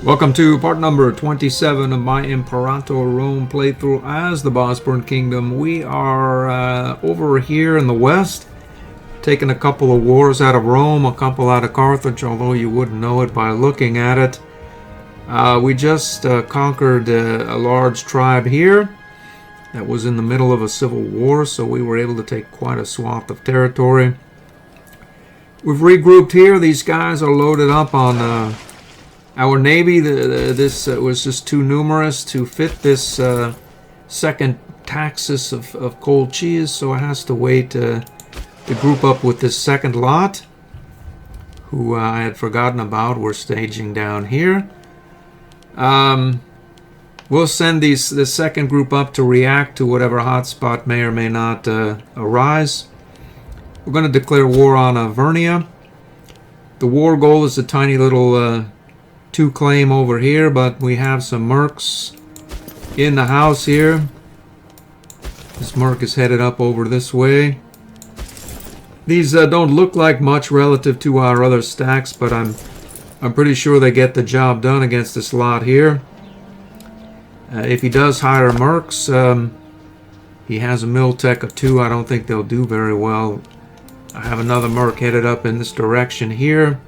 Welcome to part number 27 of my Imperator Rome playthrough as the Bosporan Kingdom. We are over here in the west, taking a couple of wars out of Rome, a couple out of Carthage, although you wouldn't know it by looking at it. We just conquered a large tribe here that was in the middle of a civil war, so we were able to take quite a swath of territory. We've regrouped here. These guys are loaded up on our navy. This was just too numerous to fit this second taxus of cold cheese, so it has to wait to group up with this second lot, who I had forgotten about. We're staging down here. We'll send the second group up to react to whatever hotspot may or may not arise. We're going to declare war on Vernia. The war goal is a tiny little 2 claim over here, but we have some mercs in the house here. This merc is headed up over this way. These don't look like much relative to our other stacks, but I'm pretty sure they get the job done against this lot here. If he does hire mercs, he has a mill tech of 2. I don't think they'll do very well. I have another merc headed up in this direction here.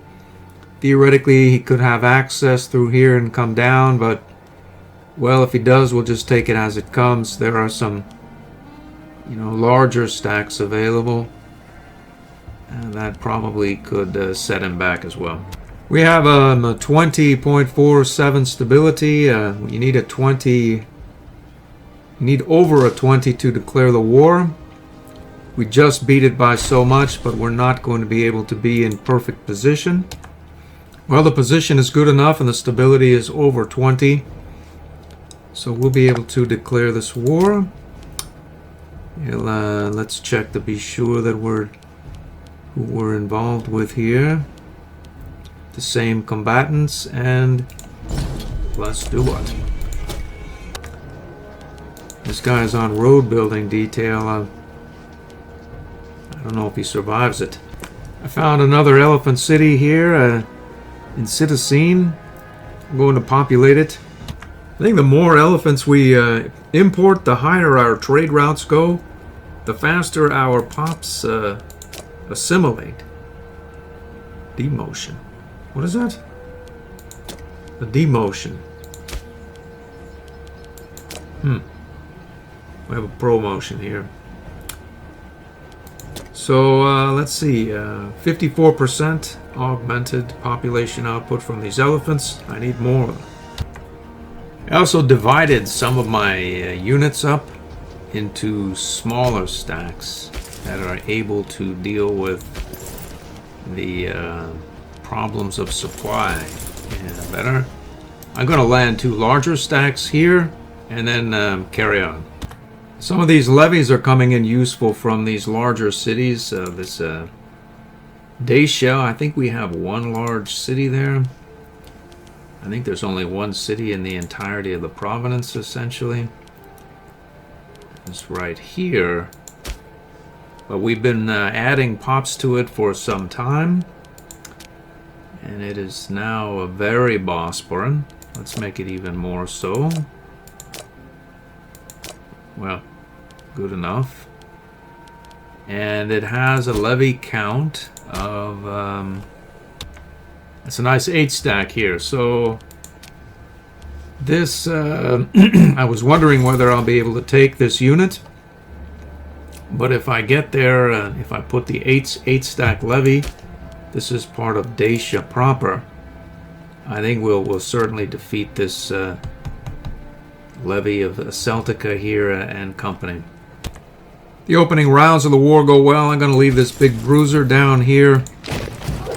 Theoretically, he could have access through here and come down, but, well, if he does, we'll just take it as it comes. There are some, larger stacks available, and that probably could set him back as well. We have a 20.47 stability. You need a 20. You need over a 20 to declare the war. We just beat it by so much, but we're not going to be able to be in perfect position. Well, the position is good enough and the stability is over 20. So we'll be able to declare this war. Let's check to be sure that who we're involved with here. The same combatants, and let's do it. This guy's on road building detail. I don't know if he survives it. I found another elephant city here in Citacine. I'm going to populate it. I think the more elephants we import, the higher our trade routes go, the faster our pops assimilate. Demotion. What is that? A demotion. We have a promotion here. So let's see, 54% augmented population output from these elephants. I need more. I also divided some of my units up into smaller stacks that are able to deal with the problems of supply better. I'm going to land 2 larger stacks here and then carry on. Some of these levies are coming in useful from these larger cities. This Dacia, I think we have 1 large city there. I think there's only 1 city in the entirety of the province, essentially. It's right here. But we've been adding pops to it for some time. And it is now a very Bosporan. Let's make it even more so. Well, good enough. And it has a levy count of it's a nice 8 stack here. So this I was wondering whether I'll be able to take this unit, but if I get there, if I put the 8 stack levy, this is part of Dacia proper, I think we'll certainly defeat this levy of Celtica here and company. The opening rounds of the war go well. I'm going to leave this big bruiser down here,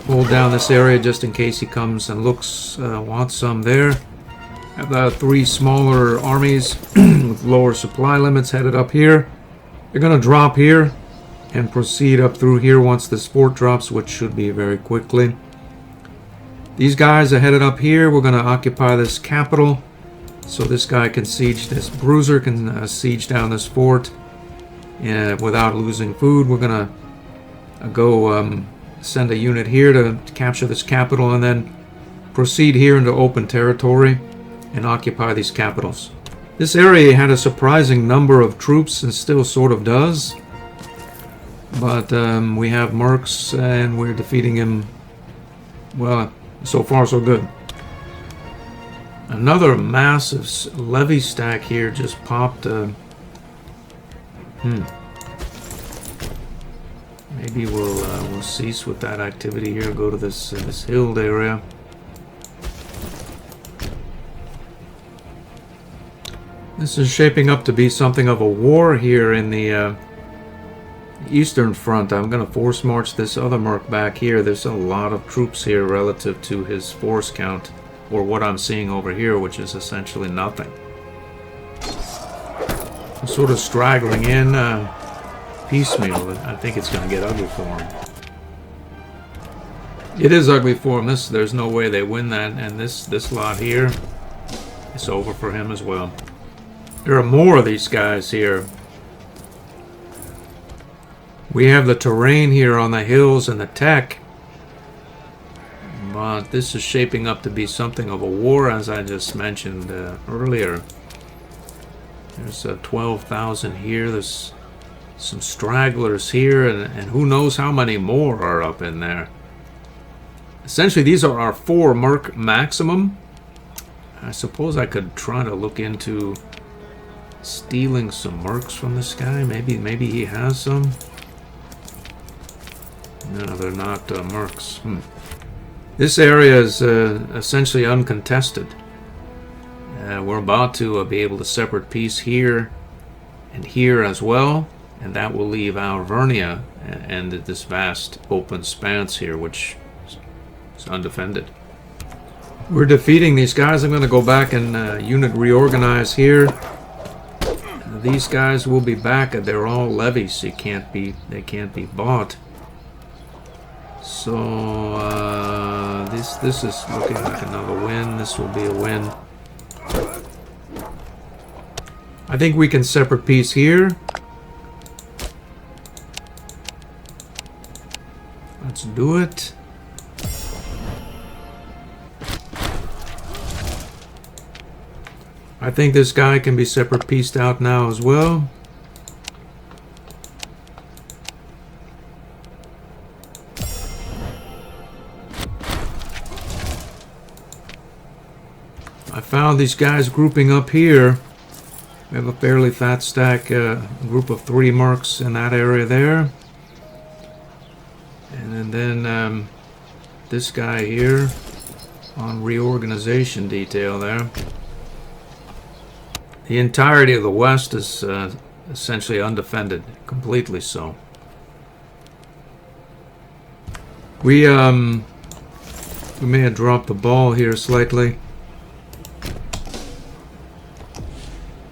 hold down this area just in case he comes and wants some there. Have the 3 smaller armies with lower supply limits headed up here. They're going to drop here and proceed up through here once this fort drops, which should be very quickly. These guys are headed up here. We're going to occupy this capital, so this guy can siege, this bruiser can siege down this fort without losing food. We're going to go send a unit here to capture this capital and then proceed here into open territory and occupy these capitals. This area had a surprising number of troops and still sort of does. But we have mercs and we're defeating him. Well, so far so good. Another massive levy stack here just popped. Maybe we'll cease with that activity here. Go to this hilled area. This is shaping up to be something of a war here in the Eastern Front. I'm going to force march this other merc back here. There's a lot of troops here relative to his force count, or what I'm seeing over here, which is essentially nothing. I'm sort of straggling in piecemeal. I think it's going to get ugly for him. It is ugly for him. There's no way they win that, and this lot here, it's over for him as well. There are more of these guys here. We have the terrain here on the hills and the tech. But this is shaping up to be something of a war, as I just mentioned earlier. There's 12,000 here. There's some stragglers here, and who knows how many more are up in there. Essentially, these are our 4 merc maximum. I suppose I could try to look into stealing some mercs from this guy. Maybe he has some. No, they're not mercs. This area is essentially uncontested. We're about to be able to separate peace here and here as well, and that will leave Alvernia and this vast open expanse here, which is undefended. We're defeating these guys. I'm going to go back and unit reorganize here. These guys will be back. They're all levies, so they can't be bought. So this is looking like another win. This will be a win. I think we can separate peace here. Let's do it. I think this guy can be separate pieced out now as well. I found these guys grouping up here. We have a fairly fat stack, group of 3 mercs in that area there. And then this guy here on reorganization detail there. The entirety of the west is essentially undefended, completely so. We may have dropped the ball here slightly.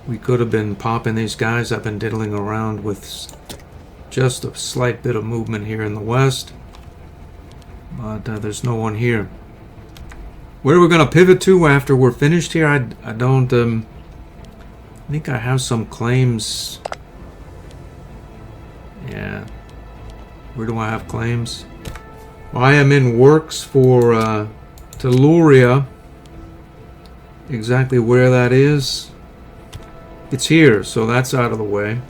We could have been popping these guys. I've been diddling around with just a slight bit of movement here in the west, but there's no one here. Where are we going to pivot to after we're finished here? I don't. I think I have some claims. Yeah. Where do I have claims? Well, I am in works for Telluria. Exactly where that is. It's here, so that's out of the way.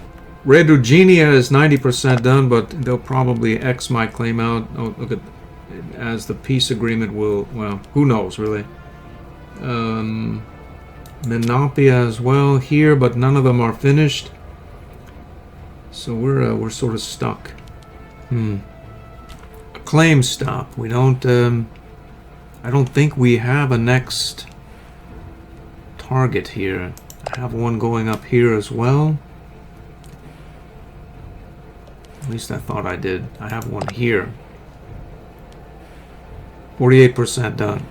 Red Eugenia is 90% done, but they'll probably X my claim out. Oh, look at, as the peace agreement will, well, who knows really. Menopia as well here, but none of them are finished. So we're sort of stuck. A claim stop. We don't. I don't think we have a next target here. I have one going up here as well. At least I thought I did. I have one here. 48% done.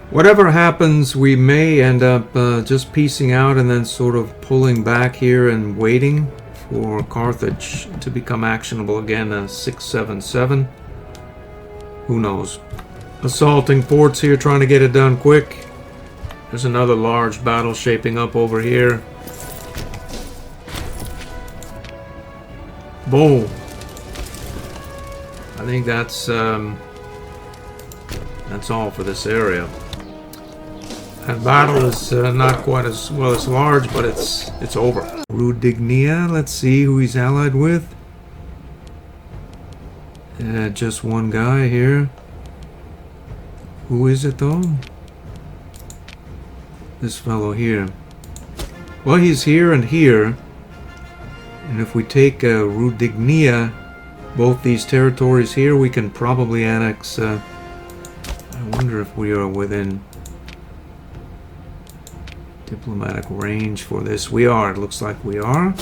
Whatever happens, we may end up just piecing out and then sort of pulling back here and waiting for Carthage to become actionable again. 677. Who knows? Assaulting forts here, trying to get it done quick. There's another large battle shaping up over here. Boom. I think that's That's all for this area. That battle is not quite as well as large, but it's over. Rudignia, let's see who he's allied with. Just one guy here. Who is it though? This fellow here. Well, he's here and here. And if we take Rudignia, both these territories here, we can probably annex. I wonder if we are within diplomatic range for this. We are. It looks like we are.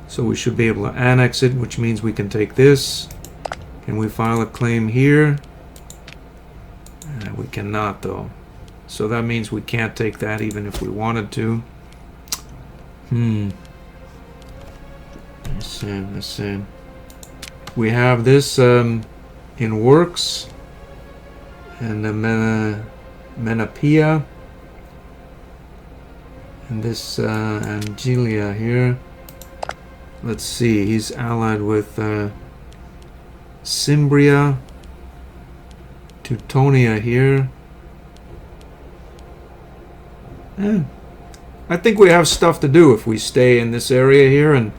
So we should be able to annex it, which means we can take this. Can we file a claim here? We cannot, though. So that means we can't take that even if we wanted to. Let's see. We have this in works. And the Menapia. And this Angelia here. Let's see. He's allied with Cimbria. Teutonia here. I think we have stuff to do if we stay in this area here and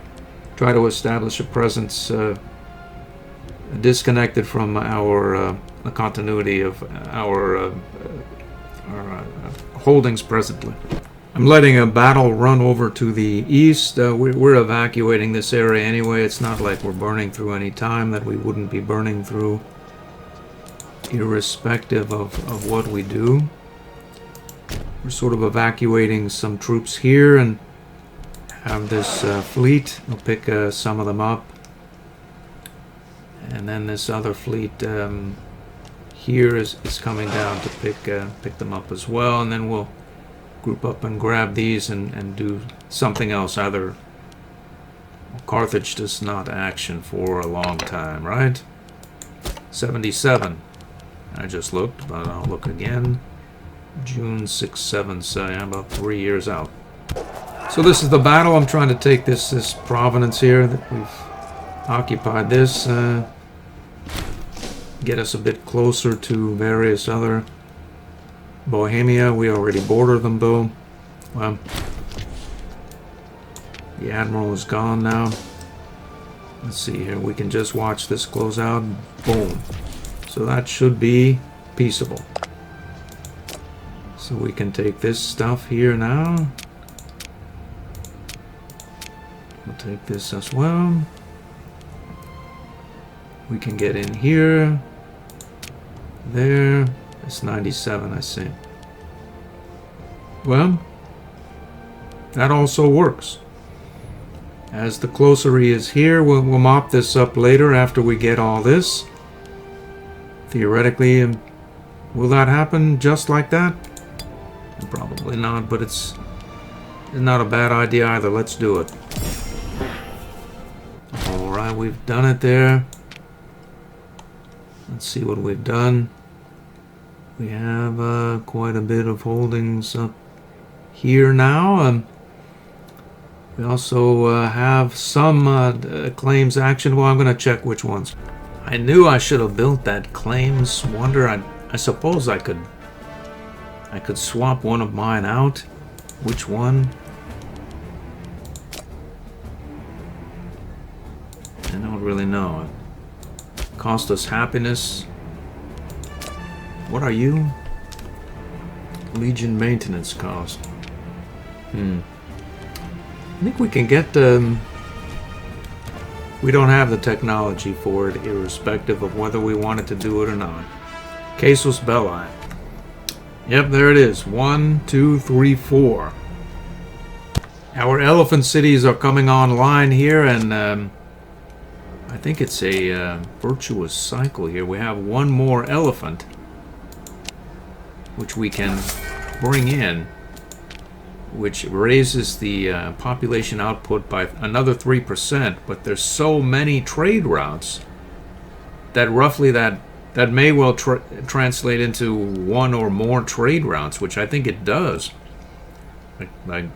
try to establish a presence disconnected from our the continuity of our holdings presently. I'm letting a battle run over to the east. We're evacuating this area anyway. It's not like we're burning through any time that we wouldn't be burning through, irrespective of what we do. We're sort of evacuating some troops here and have this fleet. We'll pick some of them up. And then this other fleet here is coming down to pick them up as well. And then we'll group up and grab these and do something else. Either Carthage does not action for a long time, right? 77. I just looked, but I'll look again. June 6, 7, so yeah, about 3 years out. So this is the battle. I'm trying to take this province here that we've occupied. This get us a bit closer to various other. Bohemia, we already border them though. Well, the admiral is gone now. Let's see here. We can just watch this close out. Boom. So that should be peaceable. So we can take this stuff here now. We'll take this as well. We can get in here. There. It's 97, I see. Well, that also works. As the closer he is here, we'll mop this up later after we get all this. Theoretically, will that happen just like that? Probably not, but it's not a bad idea either. Let's do it. Alright, we've done it there. Let's see what we've done. We have quite a bit of holdings up here now. We also have some claims action. Well, I'm going to check which ones. I knew I should have built that claims wonder. I suppose I could swap one of mine out. Which one? I don't really know. Cost us happiness. What are you? Legion maintenance cost. I think we can get we don't have the technology for it, irrespective of whether we wanted to do it or not. Casus Belli. Yep, there it is. 1, 2, 3, 4. Our elephant cities are coming online here, and I think it's a virtuous cycle here. We have one more elephant, which we can bring in, which raises the population output by another 3%, but there's so many trade routes that roughly that may well translate into one or more trade routes, which I think it does. Let's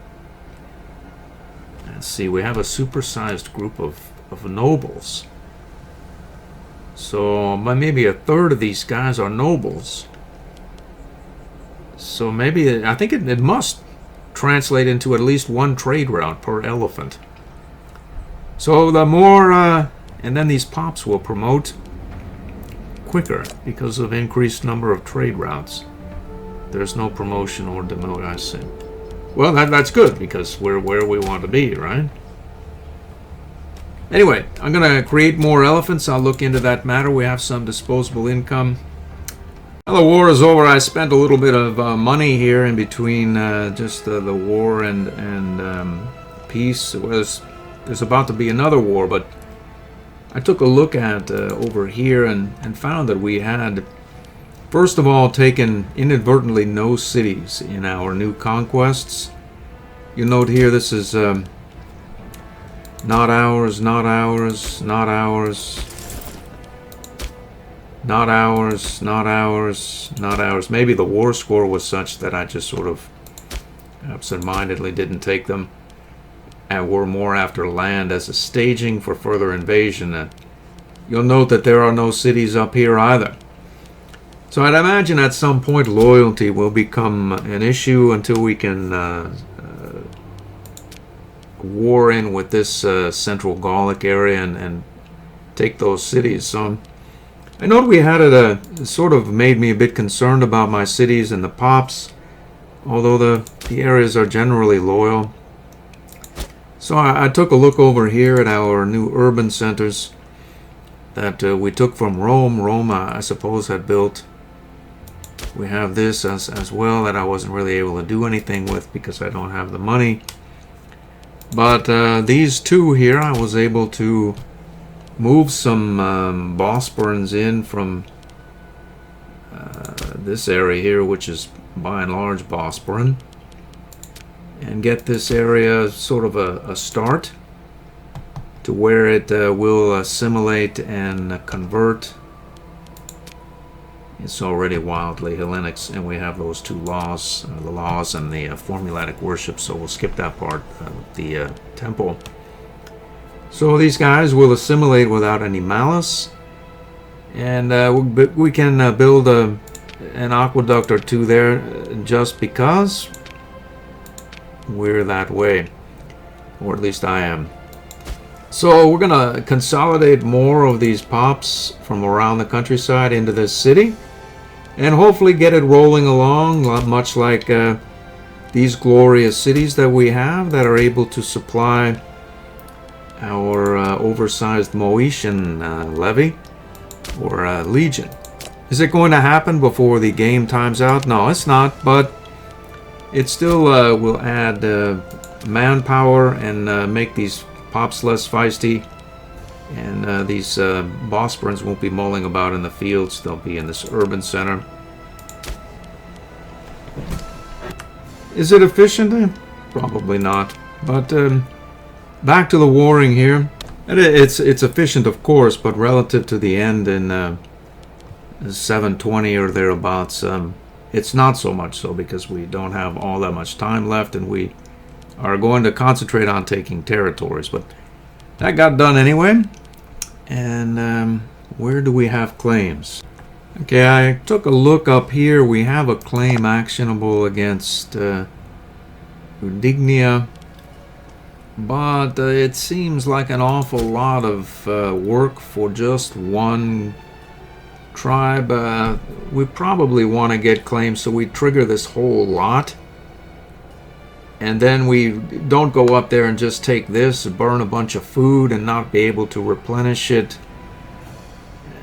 see, we have a supersized group of nobles. So maybe a third of these guys are nobles. So maybe, I think it must translate into at least one trade route per elephant. So the more, and then these pops will promote quicker because of increased number of trade routes. There's no promotion or demote, I see. Well, that's good because we're where we want to be, right? Anyway, I'm going to create more elephants. I'll look into that matter. We have some disposable income. Well, the war is over. I spent a little bit of money here in between just the war and peace. There's about to be another war, but I took a look at over here and found that we had, first of all, taken inadvertently no cities in our new conquests. You note here this is not ours, not ours, not ours, not ours, not ours, not ours. Maybe the war score was such that I just sort of absent-mindedly didn't take them. And we're more after land as a staging for further invasion. You'll note that there are no cities up here either. So I'd imagine at some point loyalty will become an issue until we can war in with this central Gallic area and take those cities. So I know we had it sort of made me a bit concerned about my cities and the pops, although the areas are generally loyal. So I took a look over here at our new urban centers that we took from Rome. Rome, I suppose, had built. We have this as well that I wasn't really able to do anything with because I don't have the money. But these two here, I was able to move some Bosporans in from this area here, which is by and large Bosporan, and get this area sort of a start to where it will assimilate and convert. It's already wildly Hellenic, and we have those two laws, the laws and the formulatic worship, so we'll skip that part of the temple. So these guys will assimilate without any malice, and we can build an aqueduct or two there just because we're that way, or at least I am. So we're going to consolidate more of these pops from around the countryside into this city and hopefully get it rolling along, much like these glorious cities that we have that are able to supply our oversized Moetian levy or legion. Is it going to happen before the game times out? No, it's not, but it still will add manpower and make these pops less feisty, and these Bosporans won't be mulling about in the fields. They'll be in this urban center. Is it efficient? Probably not, but back to the warring here. It's efficient, of course, but relative to the end in 720 or thereabouts, it's not so much so because we don't have all that much time left, and we are going to concentrate on taking territories. But that got done anyway. And where do we have claims? Okay, I took a look up here. We have a claim actionable against Udignia, but it seems like an awful lot of work for just one tribe. We probably want to get claims, so we trigger this whole lot. And then we don't go up there and just take this, burn a bunch of food and not be able to replenish it.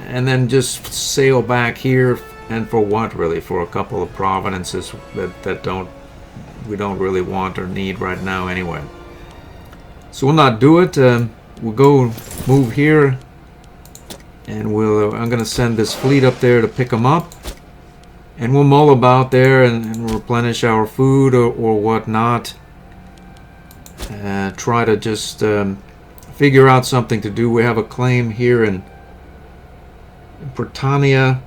And then just sail back here, and for what really? For a couple of provinces that we don't really want or need right now anyway. So we'll not do it. We'll go move here, and I'm going to send this fleet up there to pick them up. And we'll mull about there and replenish our food or whatnot. Try to just figure out something to do. We have a claim here in Britannia,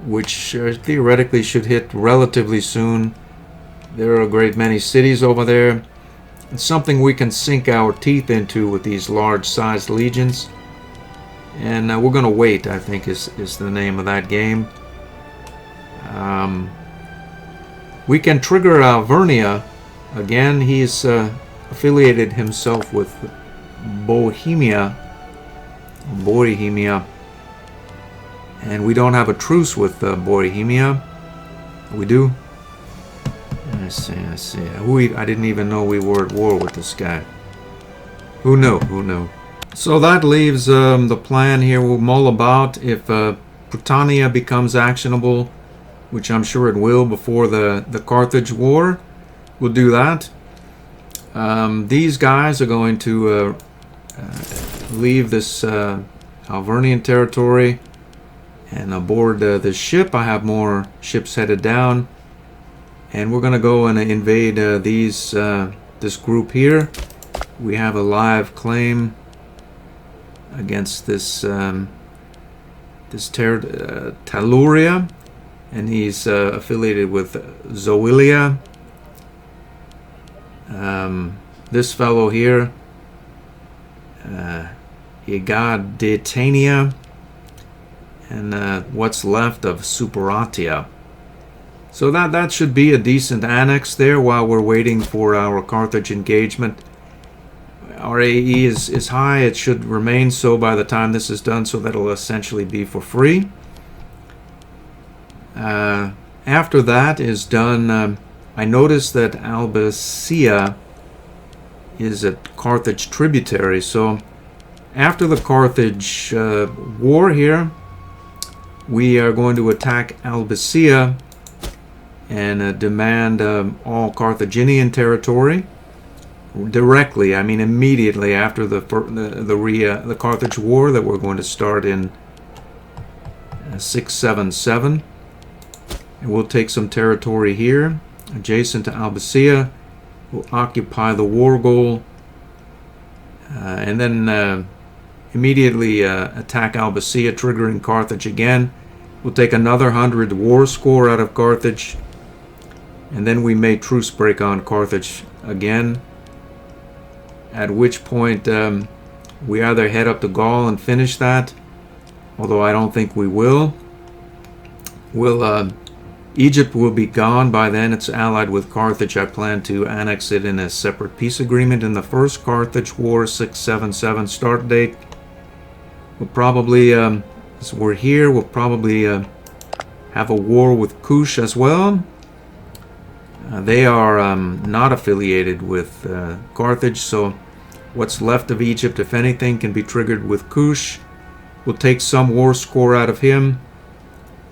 which theoretically should hit relatively soon. There are a great many cities over there. It's something we can sink our teeth into with these large-sized legions. And we're going to wait, I think, is the name of that game. We can trigger Alvernia. Again, he's affiliated himself with Bohemia. And we don't have a truce with Bohemia. We do? I see. I didn't even know we were at war with this guy. Who knew? So that leaves the plan here. We'll mull about. If Britannia becomes actionable, which I'm sure it will before the Carthage War, we'll do that. These guys are going to leave this Alvernian territory and aboard this ship. I have more ships headed down, and we're going to go and invade this group here. We have a live claim against this Taluria, and he's affiliated with Zoilia. This fellow here, Igadetania, and what's left of Superatia. So that should be a decent annex there while we're waiting for our Carthage engagement. Our AE is high. It should remain so by the time this is done, so that'll essentially be for free. After that is done, I noticed that Albacia is a Carthage tributary. So after the Carthage war here, we are going to attack Albacia and demand all Carthaginian territory. Directly, I mean immediately after the Carthage War that we're going to start in 677. And we'll take some territory here adjacent to Albacia. We'll occupy the war goal, and then immediately attack Albacia, triggering Carthage again. We'll take another 100 war score out of Carthage, and then we may truce break on Carthage again. At which point we either head up to Gaul and finish that, although I don't think we will. Egypt will be gone by then. It's allied with Carthage. I plan to annex it in a separate peace agreement in the first Carthage War, 677 start date. We'll probably, as we're here, we'll probably have a war with Kush as well. They are not affiliated with Carthage, so what's left of Egypt, if anything, can be triggered with Kush. We'll take some war score out of him,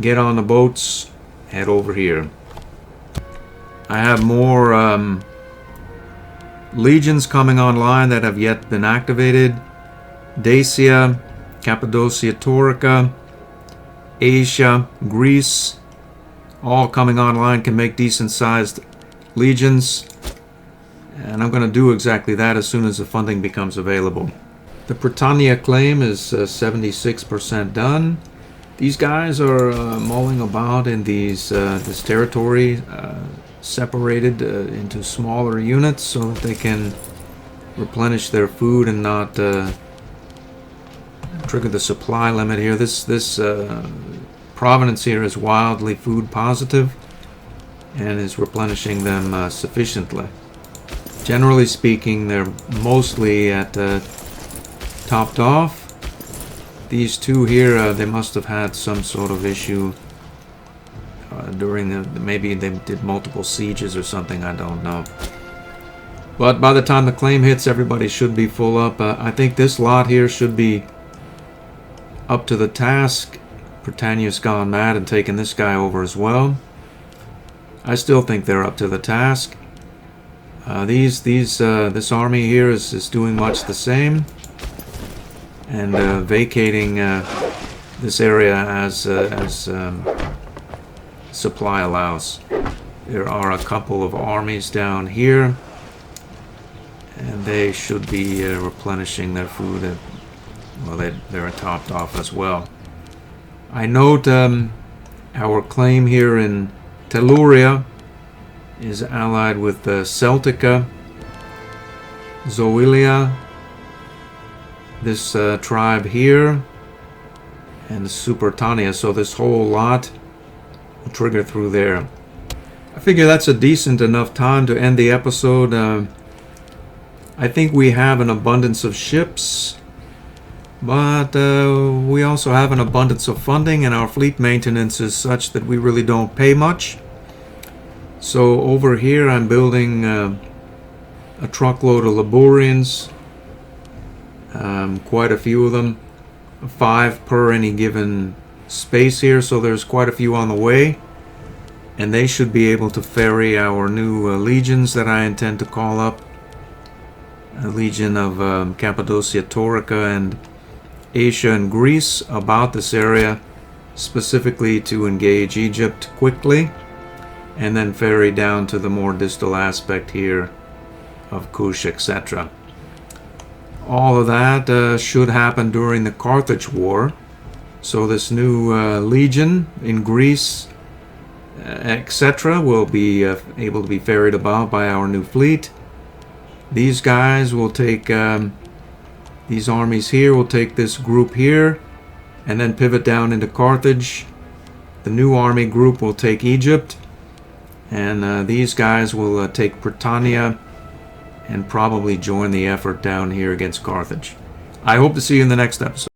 get on the boats, head over here. I have more legions coming online that have yet been activated. Dacia, Cappadocia, Taurica, Asia, Greece, all coming online, can make decent sized legions, and I'm going to do exactly that as soon as the funding becomes available. The Britannia claim is 76% done. These guys are mulling about in this territory, separated into smaller units so that they can replenish their food and not trigger the supply limit here. This province here is wildly food positive and is replenishing them sufficiently. Generally speaking, they're mostly at topped off. These two here, they must have had some sort of issue during maybe they did multiple sieges or something, I don't know. But by the time the claim hits, everybody should be full up. I think this lot here should be up to the task. Britannia's gone mad and taken this guy over as well. I still think they're up to the task. This army here is doing much the same and vacating this area as supply allows. There are a couple of armies down here, and they should be replenishing their food. Well, they're topped off as well. I note our claim here in Telluria is allied with Celtica, Zoilia, this tribe here, and Supertania. So this whole lot will trigger through there. I figure that's a decent enough time to end the episode. I think we have an abundance of ships, but we also have an abundance of funding, and our fleet maintenance is such that we really don't pay much. So over here I'm building a truckload of Laborians, quite a few of them, 5 per any given space here, so there's quite a few on the way, and they should be able to ferry our new legions that I intend to call up. A legion of Cappadocia, Taurica, and Asia and Greece about this area, specifically to engage Egypt quickly, and then ferry down to the more distal aspect here of Kush, etc. All of that should happen during the Carthage War. So this new legion in Greece, etc., will be able to be ferried about by our new fleet. These guys will take, these armies here will take this group here, and then pivot down into Carthage. The new army group will take Egypt, and these guys will take Britannia and probably join the effort down here against Carthage. I hope to see you in the next episode.